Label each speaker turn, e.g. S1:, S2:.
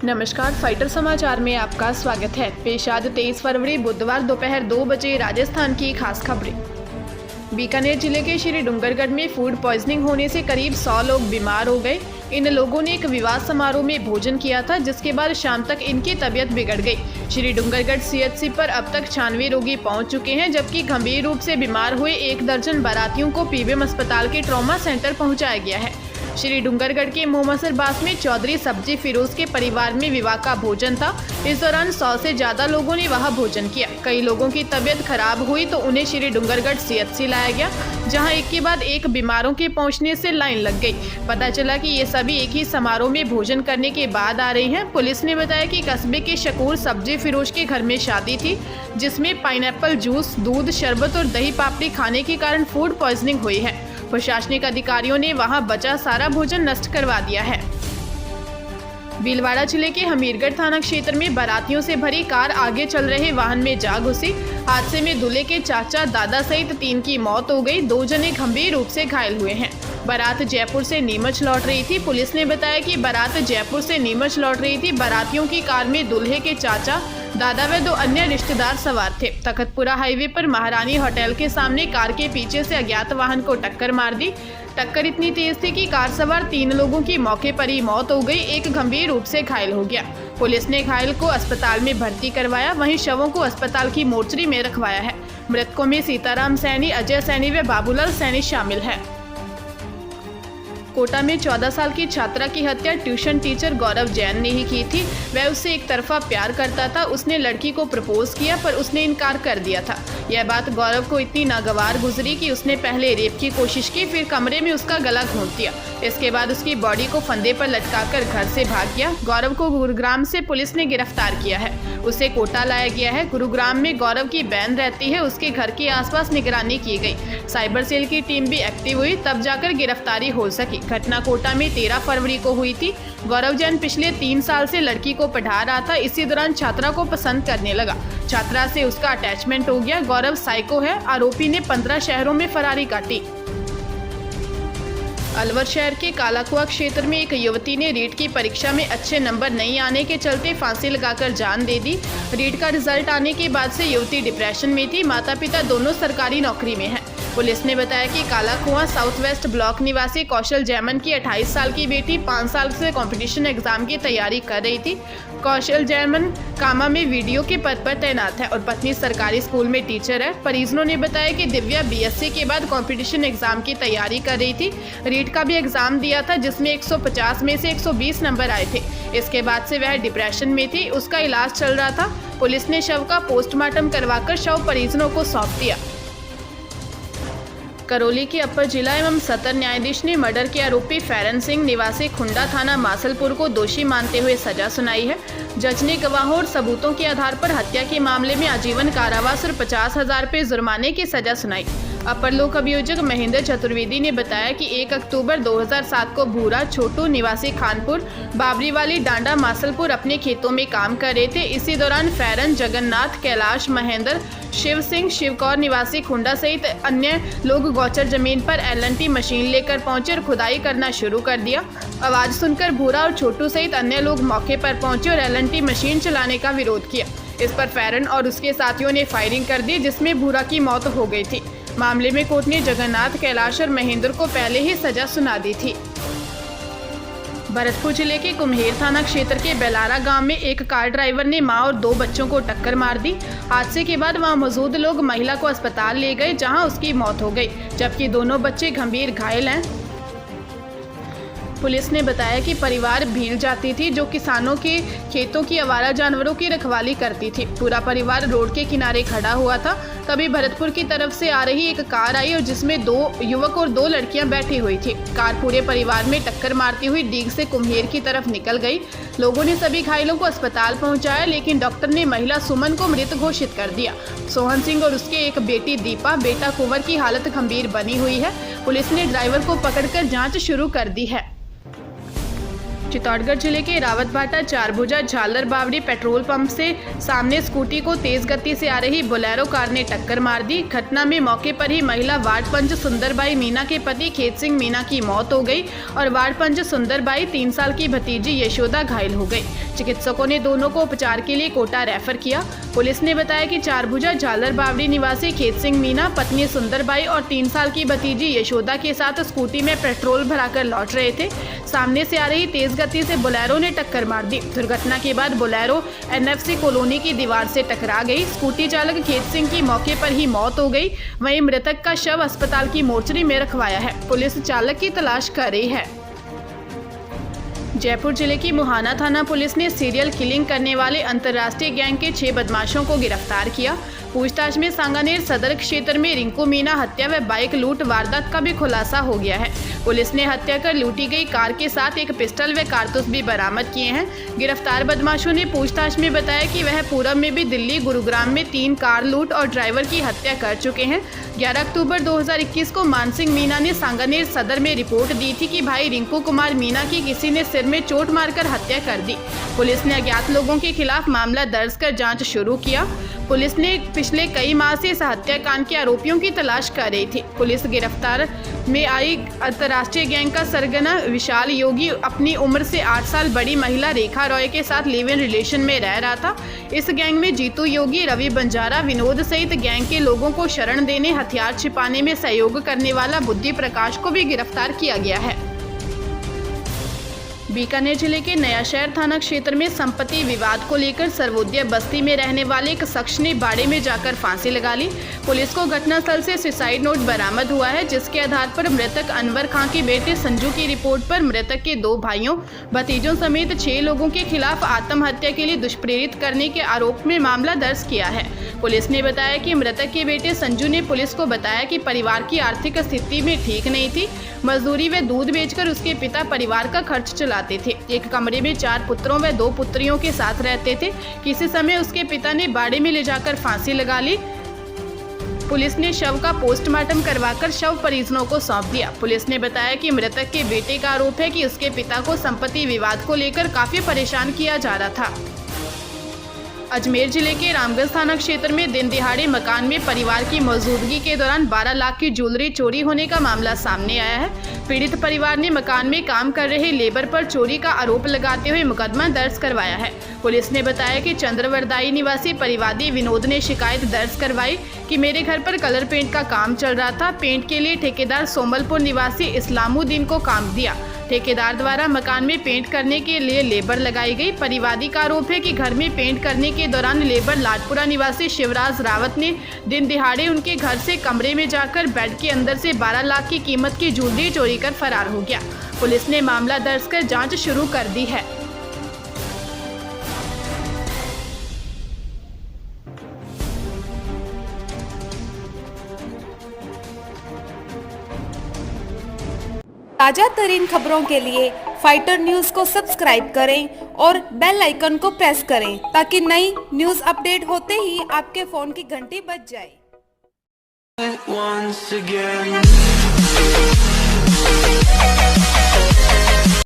S1: नमस्कार, फाइटर समाचार में आपका स्वागत है। पेश आज 23 फरवरी बुधवार दोपहर 2 बजे राजस्थान की खास खबरें। बीकानेर जिले के श्री डूंगरगढ़ में फूड पॉइजनिंग होने से करीब 100 लोग बीमार हो गए। इन लोगों ने एक विवाह समारोह में भोजन किया था, जिसके बाद शाम तक इनकी तबीयत बिगड़ गई। श्री डूंगरगढ़ सीएचसी पर अब तक 96 रोगी पहुंच चुके हैं, जबकि गंभीर रूप से बीमार हुए 1 दर्जन बारातियों को पीबीएम अस्पताल के ट्रॉमा सेंटर पहुंचाया गया है। श्री डूंगरगढ़ के मोहम्मसर बास में चौधरी सब्जी फिरोज के परिवार में विवाह का भोजन था। इस दौरान 100 से ज्यादा लोगों ने वहां भोजन किया। कई लोगों की तबीयत खराब हुई तो उन्हें श्री डूंगरगढ़ सीएचसी लाया गया, जहां एक के बाद एक बीमारों के पहुंचने से लाइन लग गई। पता चला कि ये सभी एक ही समारोह में भोजन करने के बाद आ रहे हैं। पुलिस ने बताया कि कस्बे के शकूर सब्जी फिरोज के घर में शादी थी, जिसमें पाइनएप्पल जूस, दूध, शरबत और दही पापड़ी खाने के कारण फूड पॉइजनिंग हुई है। प्रशासनिक अधिकारियों ने वहां बचा सारा भोजन नष्ट करवा दिया है। भीलवाड़ा जिले के हमीरगढ़ थाना क्षेत्र में बारातियों से भरी कार आगे चल रहे वाहन में जा घुसी। हादसे में दूल्हे के चाचा, दादा सहित 3 की मौत हो गई। 2 जने गंभीर रूप से घायल हुए हैं। बारात जयपुर से नीमच लौट रही थी। पुलिस ने बताया कि बारात जयपुर से नीमच लौट रही थी। बारातियों की कार में दूल्हे के चाचा, दादा व 2 अन्य रिश्तेदार सवार थे। तखतपुरा हाईवे पर महारानी होटल के सामने कार के पीछे से अज्ञात वाहन को टक्कर मार दी। टक्कर इतनी तेज थी कि कार सवार 3 लोगों की मौके पर ही मौत हो गई। एक गंभीर रूप से घायल हो गया। पुलिस ने घायल को अस्पताल में भर्ती करवाया, वहीं शवों को अस्पताल की मोर्चरी में रखवाया है। मृतकों में सीताराम सैनी, अजय सैनी व बाबूलाल सैनी शामिल है। कोटा में 14 साल की छात्रा की हत्या ट्यूशन टीचर गौरव जैन ने ही की थी। वह उससे एक तरफा प्यार करता था। उसने लड़की को प्रपोज किया, पर उसने इनकार कर दिया था। यह बात गौरव को इतनी नागवार गुजरी कि उसने पहले रेप की कोशिश की, फिर कमरे में उसका गला घोंट दिया। इसके बाद उसकी बॉडी को फंदे पर लटकाकर घर से भाग गया। गौरव को गुरुग्राम से पुलिस ने गिरफ्तार किया है। उसे कोटा लाया गया है। गुरुग्राम में गौरव की बहन रहती है। उसके घर के आसपास निगरानी की गई। साइबर सेल की टीम भी एक्टिव हुई, तब जाकर गिरफ्तारी हो सकी। घटना कोटा में 13 फरवरी को हुई थी। गौरव जैन पिछले 3 साल से लड़की को पढ़ा रहा था। इसी दौरान छात्रा को पसंद करने लगा। छात्रा से उसका अटैचमेंट हो गया। गौरव साइको है। आरोपी ने 15 शहरों में फरारी काटी। अलवर शहर के कालाकुआ क्षेत्र में एक युवती ने रीट की परीक्षा में अच्छे नंबर नहीं आने के चलते फांसी लगाकर जान दे दी। रीट का रिजल्ट आने के बाद से युवती डिप्रेशन में थी। माता पिता दोनों सरकारी नौकरी में हैं। पुलिस ने बताया कि कालाकुआ साउथ वेस्ट ब्लॉक निवासी कौशल जैमन की 28 साल की बेटी 5 साल से कंपटीशन एग्जाम की तैयारी कर रही थी। कौशल जैमन कामा में वीडियो के पद पर तैनात है और पत्नी सरकारी स्कूल में टीचर है। परिजनों ने बताया कि दिव्या बीएससी के बाद कंपटीशन एग्जाम की तैयारी कर रही थी। रीट का भी एग्जाम दिया था, जिसमें 150 में से 120 नंबर आए थे। इसके बाद से वह डिप्रेशन में थी। उसका इलाज चल रहा था। पुलिस ने शव का पोस्टमार्टम करवाकर शव परिजनों को सौंप दिया। करौली के अपर जिला एवं सत्र न्यायाधीश ने मर्डर के आरोपी फैरन सिंह निवासी खुंडा थाना मासलपुर को दोषी मानते हुए सजा सुनाई है। जज ने गवाहों और सबूतों के आधार पर हत्या के मामले में आजीवन कारावास और 50,000 रुपये जुर्माने की सजा सुनाई। अपर लोक अभियोजक महेंद्र चतुर्वेदी ने बताया कि 1 अक्टूबर 2007 को भूरा छोटू निवासी खानपुर, बाबरीवाली, डांडा, मासलपुर अपने खेतों में काम कर रहे थे। इसी दौरान फैरन, जगन्नाथ, कैलाश, महेंद्र, शिव सिंह, शिवकौर निवासी खुंडा सहित अन्य लोग गौचर जमीन पर LNT मशीन लेकर पहुंचे और खुदाई करना शुरू कर दिया। आवाज सुनकर भूरा और छोटू सहित अन्य लोग मौके पर पहुंचे और LNT मशीन चलाने का विरोध किया। इस पर फैरन और उसके साथियों ने फायरिंग कर दी, जिसमें भूरा की मौत हो गई थी। मामले में कोर्ट ने जगन्नाथ, कैलाश और महेंद्र को पहले ही सजा सुना दी थी। भरतपुर जिले के कुम्हेर थाना क्षेत्र के बेलारा गांव में एक कार ड्राइवर ने मां और 2 बच्चों को टक्कर मार दी। हादसे के बाद वहां मौजूद लोग महिला को अस्पताल ले गए, जहां उसकी मौत हो गई, जबकि दोनों बच्चे गंभीर घायल हैं। पुलिस ने बताया कि परिवार भील जाती थी, जो किसानों के खेतों की आवारा जानवरों की रखवाली करती थी। पूरा परिवार रोड के किनारे खड़ा हुआ था। तभी भरतपुर की तरफ से आ रही एक कार आई और जिसमें 2 युवक और 2 लड़कियां बैठी हुई थी। कार पूरे परिवार में टक्कर मारती हुई डीग से कुम्हेर की तरफ निकल गई। लोगों ने सभी घायलों को अस्पताल पहुंचाया, लेकिन डॉक्टर ने महिला सुमन को मृत घोषित कर दिया। सोहन सिंह और उसके एक बेटी दीपा, बेटा कुंवर की हालत गंभीर बनी हुई है। पुलिस ने ड्राइवर को पकड़कर जाँच शुरू कर दी है। चित्तौड़गढ़ जिले के रावतभाटा चारभुजा झालर बावड़ी पेट्रोल पंप से सामने स्कूटी को तेज गति से आ रही बोलेरो कार ने टक्कर मार दी। घटना में मौके पर ही महिला वार्ड पंच सुंदरबाई मीना के पति खेत सिंह मीना की मौत हो गई और वार्ड पंच सुंदरबाई 3 साल की भतीजी यशोदा घायल हो गई। चिकित्सकों ने दोनों को उपचार के लिए कोटा रेफर किया। पुलिस ने बताया कि चारभुजा झालर बावड़ी निवासी खेत सिंह मीना पत्नी सुंदरबाई और 3 साल की भतीजी यशोदा के साथ स्कूटी में पेट्रोल भराकर लौट रहे थे। सामने से आ रही तेज गति से बोलेरो ने टक्कर मार दी। दुर्घटना के बाद बोलेरो एनएफसी कॉलोनी की दीवार से टकरा गई। स्कूटी चालक खेत सिंह की मौके पर ही मौत हो गई। वहीं मृतक का शव अस्पताल की मोर्चरी में रखवाया है। पुलिस चालक की तलाश कर रही है। जयपुर जिले की मुहाना थाना पुलिस ने सीरियल किलिंग करने वाले अंतर्राष्ट्रीय गैंग के 6 बदमाशों को गिरफ्तार किया। पूछताछ में सांगानेर सदर क्षेत्र में रिंकू मीना हत्या व बाइक लूट वारदात का भी खुलासा हो गया है। पुलिस ने हत्या कर लूटी गई कार के साथ एक पिस्टल व कारतूस भी बरामद किए हैं। गिरफ्तार बदमाशों ने पूछताछ में बताया कि वह पूरब में भी दिल्ली गुरुग्राम में 3 कार लूट और ड्राइवर की हत्या कर चुके हैं। 11 अक्टूबर 2021 को मानसिंह मीना ने सांगानेर सदर में रिपोर्ट दी थी कि भाई रिंकू कुमार मीना की किसी ने सिर में चोट मारकर हत्या कर दी। पुलिस ने अज्ञात लोगों के खिलाफ मामला दर्ज कर जांच शुरू किया। पुलिस ने पिछले कई माह से इस हत्याकांड के आरोपियों की तलाश कर रही थी। पुलिस गिरफ्तार में आई अंतर्राष्ट्रीय गैंग का सरगना विशाल योगी अपनी उम्र से 8 साल बड़ी महिला रेखा रॉय के साथ लिव इन रिलेशन में रह रहा था। इस गैंग में जीतू योगी, रवि बंजारा, विनोद सहित गैंग के लोगों को शरण देने, हथियार छिपाने में सहयोग करने वाला बुद्धि प्रकाश को भी गिरफ्तार किया गया है। बीकानेर जिले के नया शहर थाना क्षेत्र में संपत्ति विवाद को लेकर सर्वोदय बस्ती में रहने वाले एक शख्स ने बाड़े में जाकर फांसी लगा ली। पुलिस को घटनास्थल से सुसाइड नोट बरामद हुआ है, जिसके आधार पर मृतक अनवर खां के बेटे संजू की रिपोर्ट पर मृतक के 2 भाइयों भतीजों समेत 6 लोगों के खिलाफ आत्महत्या के लिए दुष्प्रेरित करने के आरोप में मामला दर्ज किया है। पुलिस ने बताया कि मृतक के बेटे संजू ने पुलिस को बताया कि परिवार की आर्थिक स्थिति में ठीक नहीं थी। मजदूरी व दूध बेचकर उसके पिता परिवार का खर्च चलाते थे। एक कमरे में 4 पुत्रों व 2 पुत्रियों के साथ रहते थे। किसी समय उसके पिता ने बाड़े में ले जाकर फांसी लगा ली। पुलिस ने शव का पोस्टमार्टम करवाकर शव परिजनों को सौंप दिया। पुलिस ने बताया कि मृतक के बेटे का आरोप है कि उसके पिता को संपत्ति विवाद को लेकर काफी परेशान किया जा रहा था। अजमेर जिले के रामगंज थाना क्षेत्र में दिन दिहाड़े मकान में परिवार की मौजूदगी के दौरान 12 लाख की ज्वेलरी चोरी होने का मामला सामने आया है। पीड़ित परिवार ने मकान में काम कर रहे लेबर पर चोरी का आरोप लगाते हुए मुकदमा दर्ज करवाया है। पुलिस ने बताया कि चंद्रवरदाई निवासी परिवादी विनोद ने शिकायत दर्ज करवाई कि मेरे घर पर कलर पेंट का काम चल रहा था। पेंट के लिए ठेकेदार सोमलपुर निवासी इस्लामुद्दीन को काम दिया। ठेकेदार द्वारा मकान में पेंट करने के लिए लेबर लगाई गई। परिवादी का आरोप है कि घर में पेंट करने के दौरान लेबर लाडपुरा निवासी शिवराज रावत ने दिन दिहाड़े उनके घर से कमरे में जाकर बेड के अंदर से 12 लाख की कीमत की ज्वेलरी चोरी कर फरार हो गया। पुलिस ने मामला दर्ज कर जांच शुरू कर दी है।
S2: ताजा तरीन खबरों के लिए फाइटर न्यूज को सब्सक्राइब करें और बेल आइकन को प्रेस करें ताकि नई न्यूज अपडेट होते ही आपके फोन की घंटी बज जाए।